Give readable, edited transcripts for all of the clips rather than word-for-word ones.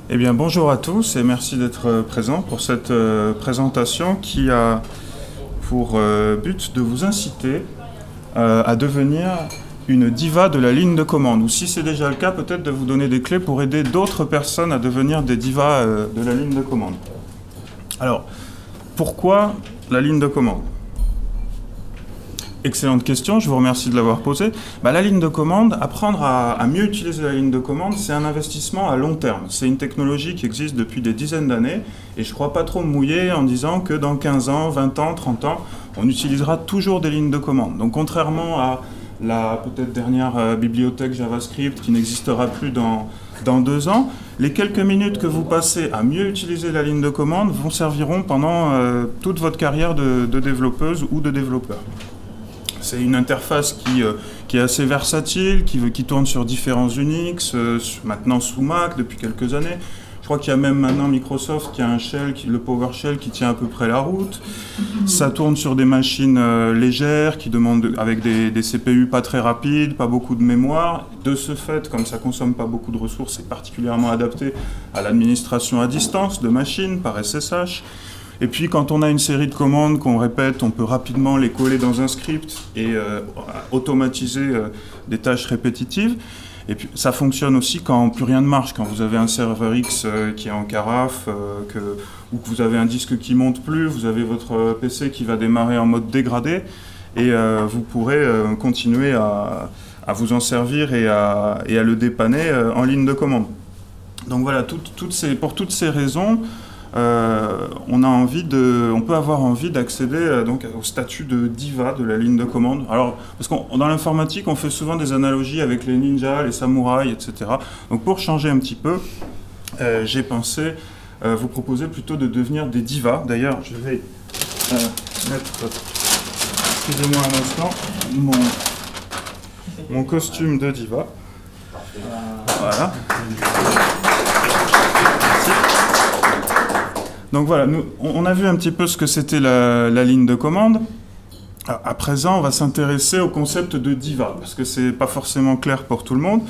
Eh bien, bonjour à tous et merci d'être présents pour cette présentation qui a pour but de vous inciter à devenir une diva de la ligne de commande. Ou si c'est déjà le cas, peut-être de vous donner des clés pour aider d'autres personnes à devenir des divas de la ligne de commande. Alors, pourquoi la ligne de commande ? Excellente question, je vous remercie de l'avoir posée. La ligne de commande, apprendre à mieux utiliser la ligne de commande, c'est un investissement à long terme. C'est une technologie qui existe depuis des dizaines d'années et je ne crois pas trop me mouiller en disant que dans 15 ans, 20 ans, 30 ans, on utilisera toujours des lignes de commande. Donc contrairement à la peut-être dernière bibliothèque JavaScript qui n'existera plus dans 2 ans, les quelques minutes que vous passez à mieux utiliser la ligne de commande vous serviront pendant toute votre carrière de développeuse ou de développeur. C'est une interface qui est assez versatile, qui tourne sur différents Unix, maintenant sous Mac depuis quelques années. Je crois qu'il y a même maintenant Microsoft qui a un shell, le PowerShell, qui tient à peu près la route. Ça tourne sur des machines légères, qui demandent avec des CPU pas très rapides, pas beaucoup de mémoire. De ce fait, comme ça consomme pas beaucoup de ressources, c'est particulièrement adapté à l'administration à distance de machines par SSH. Et puis quand on a une série de commandes qu'on répète, on peut rapidement les coller dans un script et automatiser des tâches répétitives. Et puis ça fonctionne aussi quand plus rien ne marche, quand vous avez un serveur X qui est en carafe, ou que vous avez un disque qui monte plus, vous avez votre PC qui va démarrer en mode dégradé, et vous pourrez continuer à vous en servir et à le dépanner en ligne de commande. Donc voilà, pour toutes ces raisons, on peut avoir envie d'accéder donc au statut de diva de la ligne de commande. Alors, parce que dans l'informatique, on fait souvent des analogies avec les ninjas, les samouraïs, etc. Donc pour changer un petit peu, j'ai pensé vous proposer plutôt de devenir des divas. D'ailleurs, je vais mettre, excusez-moi un instant, mon costume de diva. Voilà. Donc voilà, on a vu un petit peu ce que c'était la ligne de commande. À présent, on va s'intéresser au concept de diva, parce que c'est pas forcément clair pour tout le monde.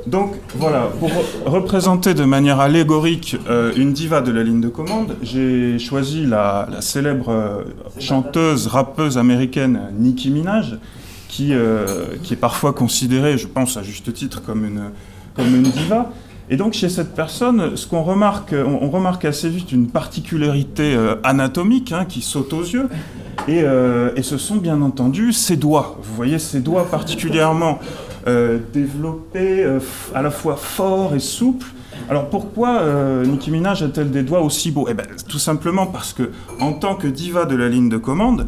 Donc voilà, pour représenter de manière allégorique une diva de la ligne de commande, j'ai choisi la célèbre chanteuse, rappeuse américaine Nicki Minaj, qui est parfois considérée, je pense à juste titre, comme une diva. Et donc chez cette personne, ce qu'on remarque, on remarque assez vite une particularité anatomique qui saute aux yeux, et ce sont bien entendu ses doigts. Vous voyez ses doigts particulièrement développés, à la fois forts et souples. Alors pourquoi Nicki Minaj a-t-elle des doigts aussi beaux ? Eh bien, tout simplement parce que, en tant que diva de la ligne de commande,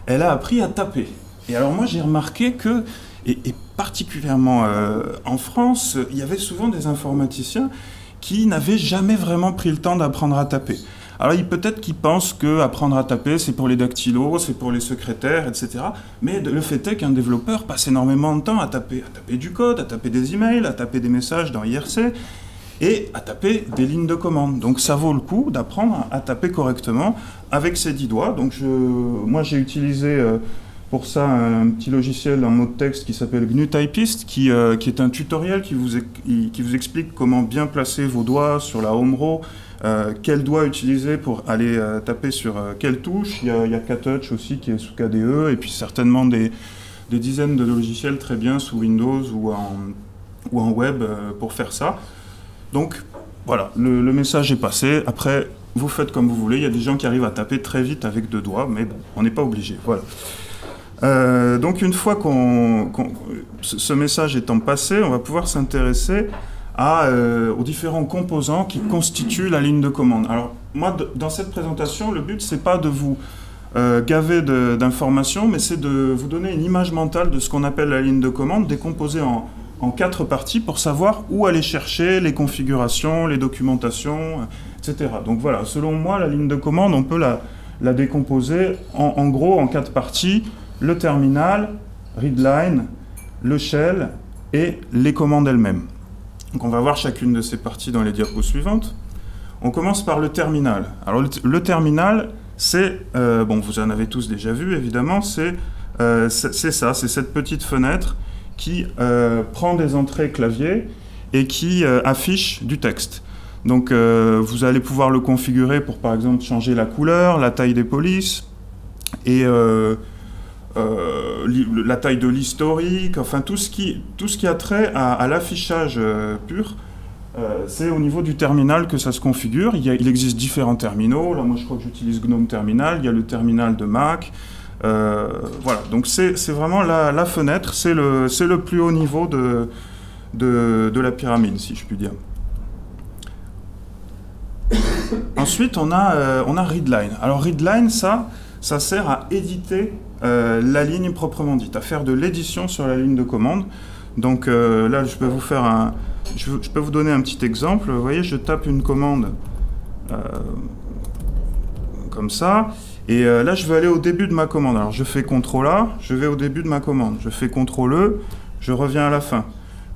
elle a appris à taper. Et alors moi j'ai remarqué que, et particulièrement en France, il y avait souvent des informaticiens qui n'avaient jamais vraiment pris le temps d'apprendre à taper. Alors peut-être qu'ils pensent qu'apprendre à taper, c'est pour les dactylos, c'est pour les secrétaires, etc. Mais le fait est qu'un développeur passe énormément de temps à taper du code, à taper des emails, à taper des messages dans IRC, et à taper des lignes de commande. Donc ça vaut le coup d'apprendre à taper correctement avec ses 10 doigts. Donc moi j'ai utilisé pour ça un petit logiciel en mode texte qui s'appelle GNU Typist, qui est un tutoriel qui vous explique comment bien placer vos doigts sur la home row, quel doigt utiliser pour aller taper sur quelle touche. Il y a KTouch aussi qui est sous KDE, et puis certainement des dizaines de logiciels très bien sous Windows ou en web pour faire ça. Donc voilà, le message est passé. Après, vous faites comme vous voulez. Il y a des gens qui arrivent à taper très vite avec 2 doigts, mais bon, on n'est pas obligé. Voilà. Donc une fois ce message étant passé, on va pouvoir s'intéresser aux différents composants qui constituent la ligne de commande. Alors moi, dans cette présentation, le but c'est pas de vous gaver d'informations, mais c'est de vous donner une image mentale de ce qu'on appelle la ligne de commande, décomposée en 4 parties pour savoir où aller chercher les configurations, les documentations, etc. Donc voilà, selon moi, la ligne de commande, on peut la décomposer en gros en 4 parties. Le terminal, readline, le shell et les commandes elles-mêmes. Donc on va voir chacune de ces parties dans les diapos suivantes. On commence par le terminal. Alors le terminal, c'est, vous en avez tous déjà vu évidemment, c'est cette petite fenêtre qui prend des entrées clavier et qui affiche du texte. Donc vous allez pouvoir le configurer pour par exemple changer la couleur, la taille des polices et la taille de l'historique, enfin tout ce qui a trait à l'affichage pur. C'est au niveau du terminal que ça se configure. Il existe différents terminaux. Là, moi, je crois que j'utilise GNOME Terminal. Il y a le terminal de Mac. Voilà, donc c'est vraiment la fenêtre. C'est le plus haut niveau de la pyramide, si je puis dire. Ensuite, on a Readline. Alors, Readline, ça sert à éditer la ligne proprement dite, à faire de l'édition sur la ligne de commande. Donc là, je peux vous donner un petit exemple. Vous voyez, je tape une commande comme ça, et là, je vais aller au début de ma commande. Alors, je fais CTRL-A, je vais au début de ma commande. Je fais CTRL-E, je reviens à la fin.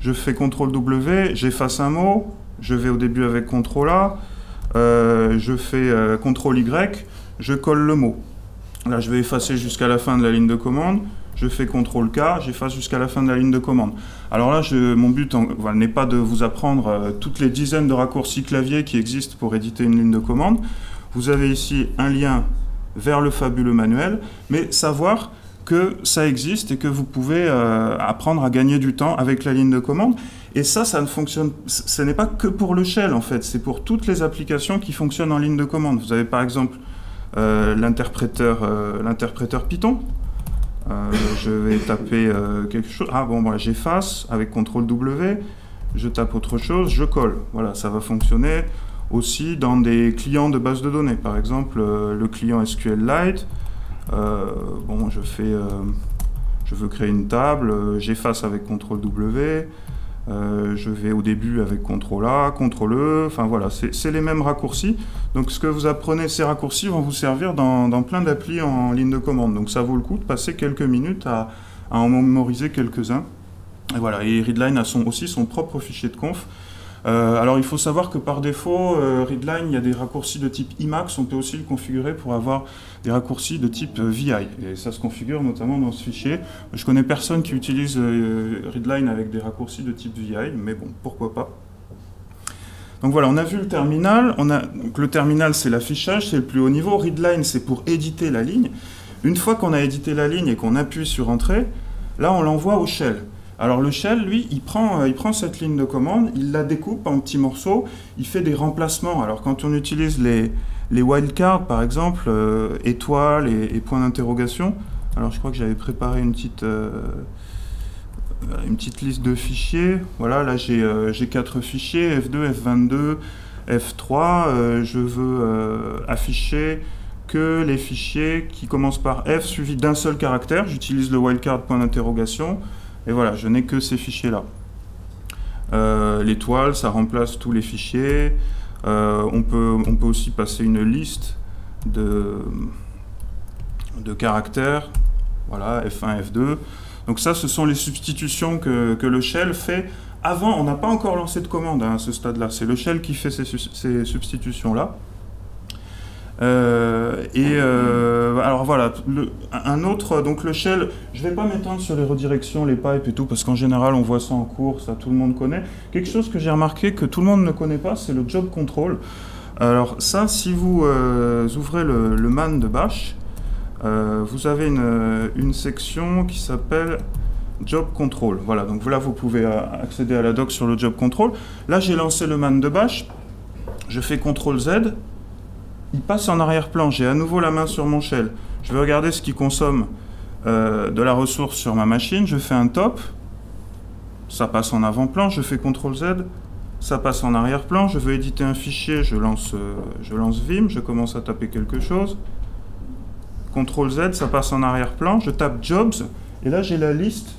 Je fais CTRL-W, j'efface un mot, je vais au début avec CTRL-A, je fais CTRL-Y, je colle le mot. Là, je vais effacer jusqu'à la fin de la ligne de commande. Je fais CTRL-K, j'efface jusqu'à la fin de la ligne de commande. Alors là, mon but n'est pas de vous apprendre toutes les dizaines de raccourcis clavier qui existent pour éditer une ligne de commande. Vous avez ici un lien vers le fabuleux manuel, mais savoir que ça existe et que vous pouvez apprendre à gagner du temps avec la ligne de commande. Et ça ne fonctionne, ce n'est pas que pour le shell en fait, c'est pour toutes les applications qui fonctionnent en ligne de commande. Vous avez par exemple l'interpréteur Python. Je vais taper quelque chose. Ah bon, voilà, j'efface avec CTRL-W, je tape autre chose, je colle. Voilà, ça va fonctionner aussi dans des clients de base de données. Par exemple, le client SQLite. Bon, je veux créer une table, j'efface avec CTRL-W. Je vais au début avec CTRL-A, CTRL-E, enfin voilà, c'est les mêmes raccourcis. Donc ce que vous apprenez, ces raccourcis vont vous servir dans plein d'applis en ligne de commande. Donc ça vaut le coup de passer quelques minutes à en mémoriser quelques-uns. Et voilà, et Readline a aussi son propre fichier de conf. Alors il faut savoir que par défaut, Readline, il y a des raccourcis de type Emacs, on peut aussi le configurer pour avoir des raccourcis de type VI, et ça se configure notamment dans ce fichier. Je connais personne qui utilise Readline avec des raccourcis de type VI, mais bon, pourquoi pas. Donc voilà, on a vu le terminal, donc le terminal c'est l'affichage, c'est le plus haut niveau, Readline c'est pour éditer la ligne. Une fois qu'on a édité la ligne et qu'on appuie sur Entrée, là on l'envoie au shell. Alors le shell, lui, il prend cette ligne de commande, il la découpe en petits morceaux, il fait des remplacements. Alors quand on utilise les wildcards, par exemple, étoiles et points d'interrogation, alors je crois que j'avais préparé une petite liste de fichiers. Voilà, là j'ai 4 fichiers, F2, F22, F3. Je veux afficher que les fichiers qui commencent par F suivi d'un seul caractère. J'utilise le wildcard point d'interrogation. Et voilà, je n'ai que ces fichiers-là. L'étoile, ça remplace tous les fichiers. On peut aussi passer une liste de caractères. Voilà, F1, F2. Donc ça, ce sont les substitutions que le shell fait. Avant, on n'a pas encore lancé de commande à ce stade-là. C'est le shell qui fait ces substitutions-là. Alors voilà, donc le shell, je ne vais pas m'étendre sur les redirections, les pipes et tout, parce qu'en général on voit ça en cours, ça tout le monde connaît. Quelque chose que j'ai remarqué que tout le monde ne connaît pas, c'est le job control. Alors ça, si vous ouvrez le man de bash, vous avez une section qui s'appelle job control. Voilà, donc là vous pouvez accéder à la doc sur le job control. Là j'ai lancé le man de bash, je fais CTRL-Z. Il passe en arrière-plan, j'ai à nouveau la main sur mon shell. Je vais regarder ce qui consomme de la ressource sur ma machine, je fais un top, ça passe en avant-plan, je fais CTRL-Z, ça passe en arrière-plan, je veux éditer un fichier, je lance Vim, je commence à taper quelque chose, CTRL-Z, ça passe en arrière-plan, je tape Jobs, et là j'ai la liste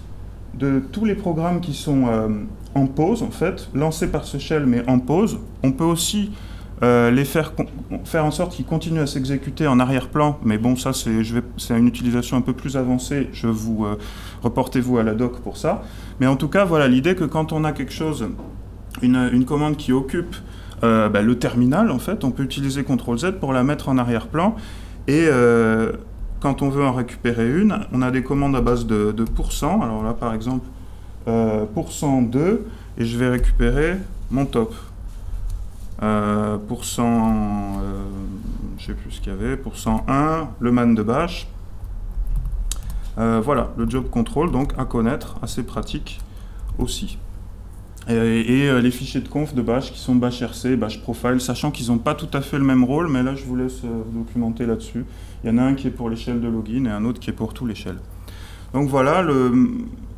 de tous les programmes qui sont en pause, en fait, lancés par ce shell, mais en pause. On peut aussi les faire en sorte qu'ils continuent à s'exécuter en arrière-plan, mais bon, ça c'est une utilisation un peu plus avancée, reportez-vous à la doc pour ça. Mais en tout cas, voilà l'idée que quand on a quelque chose, une commande qui occupe le terminal, en fait, on peut utiliser CTRL-Z pour la mettre en arrière-plan, et quand on veut en récupérer une, on a des commandes à base de %, alors là par exemple, %2, et je vais récupérer mon top. Pour 100, je sais plus ce qu'il y avait, pour 101, le man de bash. Voilà, le job control, donc à connaître, assez pratique aussi. Et les fichiers de conf de bash qui sont bash RC, bash profile, sachant qu'ils n'ont pas tout à fait le même rôle, mais là je vous laisse documenter là-dessus. Il y en a un qui est pour les shells de login et un autre qui est pour tous les shells. Donc voilà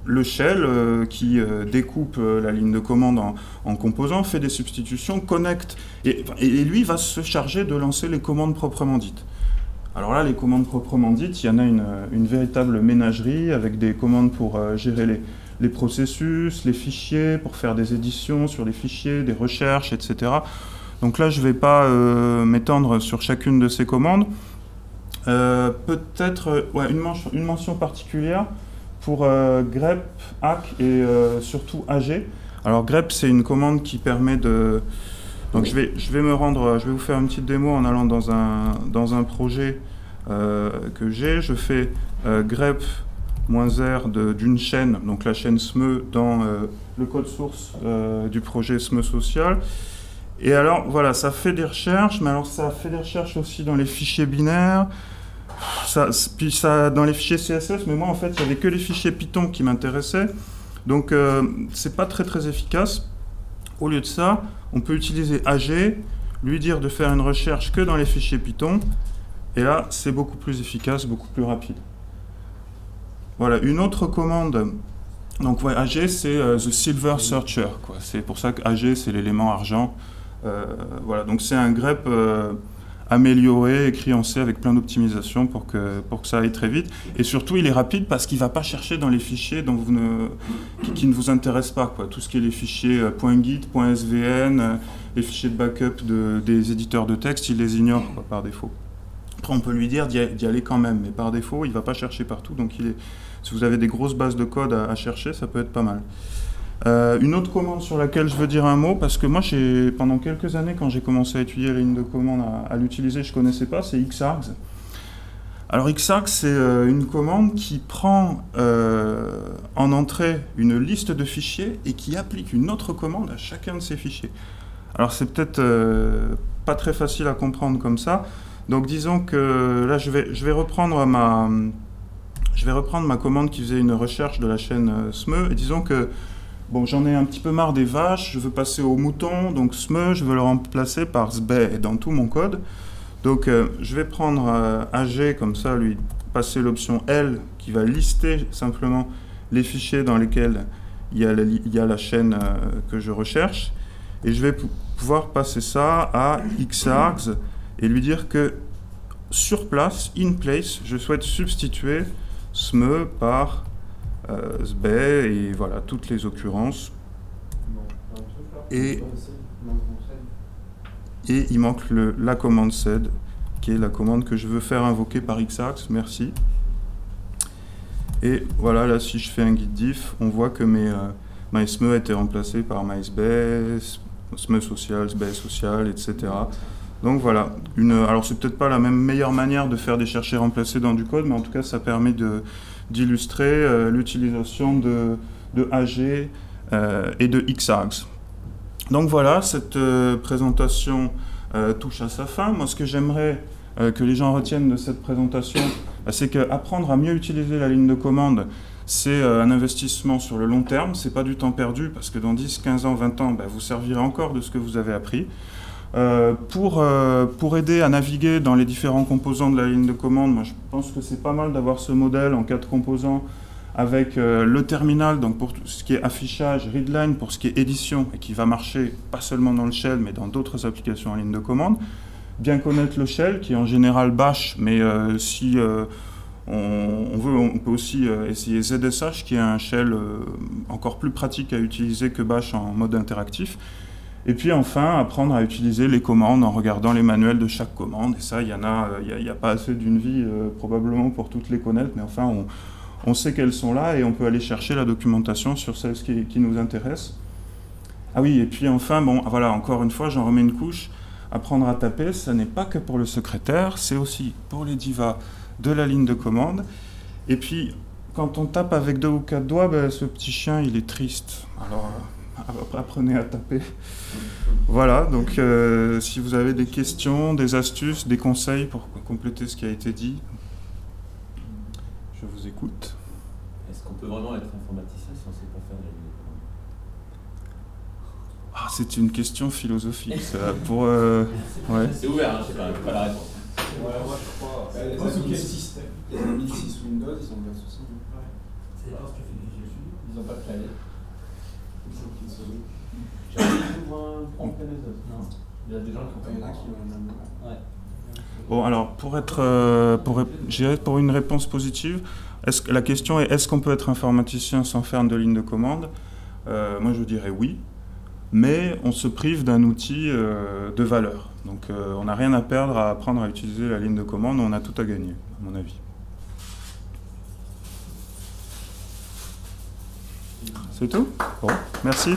le shell qui découpe la ligne de commande en composants, fait des substitutions, connecte, et lui va se charger de lancer les commandes proprement dites. Alors là, les commandes proprement dites, il y en a une véritable ménagerie avec des commandes pour gérer les processus, les fichiers, pour faire des éditions sur les fichiers, des recherches, etc. Donc là, je ne vais pas m'étendre sur chacune de ces commandes. Peut-être une mention particulière pour grep, hack et surtout ag. Alors grep, c'est une commande qui permet de... Donc je vais vous faire une petite démo en allant dans un projet que j'ai. Je fais grep -r d'une chaîne, donc la chaîne SME, dans le code source du projet SME social. Et alors voilà, ça fait des recherches, mais alors ça fait des recherches aussi dans les fichiers binaires, puis ça dans les fichiers CSS, mais moi en fait il n'y avait que les fichiers Python qui m'intéressaient, donc c'est pas très efficace. Au lieu de ça, on peut utiliser AG, lui dire de faire une recherche que dans les fichiers Python, et là c'est beaucoup plus efficace, beaucoup plus rapide. Voilà, une autre commande, donc ouais, AG c'est the silver searcher, quoi. C'est pour ça que AG c'est l'élément argent. Voilà, donc c'est un grep amélioré, écrit en C avec plein d'optimisations pour que ça aille très vite. Et surtout, il est rapide parce qu'il ne va pas chercher dans les fichiers qui ne vous intéressent pas, quoi. Tout ce qui est les fichiers .git, .svn, les fichiers de backup des éditeurs de texte, il les ignore, quoi, par défaut. Après, on peut lui dire d'y aller quand même, mais par défaut, il ne va pas chercher partout. Donc, si vous avez des grosses bases de code à chercher, ça peut être pas mal. Une autre commande sur laquelle je veux dire un mot, parce que moi, pendant quelques années, quand j'ai commencé à étudier la ligne de commande, à l'utiliser, je ne connaissais pas, c'est xargs. Alors xargs, c'est une commande qui prend en entrée une liste de fichiers et qui applique une autre commande à chacun de ces fichiers. Alors c'est peut-être pas très facile à comprendre comme ça, donc disons que là, je vais reprendre ma commande qui faisait une recherche de la chaîne SME, et disons que bon, j'en ai un petit peu marre des vaches, je veux passer aux moutons, donc SME, je veux le remplacer par SBE dans tout mon code. Donc je vais prendre AG, comme ça, lui passer l'option L, qui va lister simplement les fichiers dans lesquels il y a la chaîne que je recherche. Et je vais pouvoir passer ça à xargs et lui dire que sur place, in place, je souhaite substituer SME par SBE, et voilà, toutes les occurrences. Et il manque la commande sed, qui est la commande que je veux faire invoquer par xargs, merci. Et voilà, là, si je fais un git diff, on voit que my SME a été remplacé par my SBE, SME social, SBE social, etc. Donc voilà, alors c'est peut-être pas la meilleure manière de faire des chercher remplacés dans du code, mais en tout cas ça permet d'illustrer l'utilisation de AG et de xargs. Donc voilà, cette présentation touche à sa fin. Moi, ce que j'aimerais que les gens retiennent de cette présentation, c'est qu'apprendre à mieux utiliser la ligne de commande, c'est un investissement sur le long terme, c'est pas du temps perdu, parce que dans 10, 15 ans, 20 ans, vous servirez encore de ce que vous avez appris. Pour aider à naviguer dans les différents composants de la ligne de commande, moi je pense que c'est pas mal d'avoir ce modèle en 4 composants avec le terminal, donc pour tout ce qui est affichage, readline pour ce qui est édition, et qui va marcher pas seulement dans le shell, mais dans d'autres applications en ligne de commande. Bien connaître le shell, qui est en général bash, mais si on peut aussi essayer ZSH, qui est un shell encore plus pratique à utiliser que bash en mode interactif. Et puis enfin, apprendre à utiliser les commandes en regardant les manuels de chaque commande. Et ça, il n'y a pas assez d'une vie probablement pour toutes les connaître, mais enfin, on sait qu'elles sont là et on peut aller chercher la documentation sur celles qui nous intéressent. Ah oui, et puis enfin, bon, voilà, encore une fois, j'en remets une couche. Apprendre à taper, ça n'est pas que pour le secrétaire, c'est aussi pour les divas de la ligne de commande. Et puis, quand on tape avec 2 ou 4 doigts, ce petit chien, il est triste. Alors, apprenez à taper. Voilà, donc si vous avez des questions, des astuces, des conseils pour compléter ce qui a été dit, je vous écoute. Est-ce qu'on peut vraiment être informaticien si on ne sait pas faire de la ligne de commande? Ah, c'est une question philosophique, ça. Pour, ouais. C'est ouvert, je sais pas la réponse. Ouais, moi je crois. Les Sous quel amis système? Les amis 6 Windows, ils ont bien ceci. C'est pas ce que fait les Jésus. Ils n'ont pas de clavier. Ils sont qui sont. J'ouvre un prompt MS. Non. Il y a des gens qui ont Il y en a qui ont un. Ouais. Bon, alors, pour une réponse positive, la question est, est-ce qu'on peut être informaticien sans faire de ligne de commande? Moi, je dirais oui, mais on se prive d'un outil de valeur. Donc, on n'a rien à perdre à apprendre à utiliser la ligne de commande, on a tout à gagner, à mon avis. C'est tout? Bon, merci.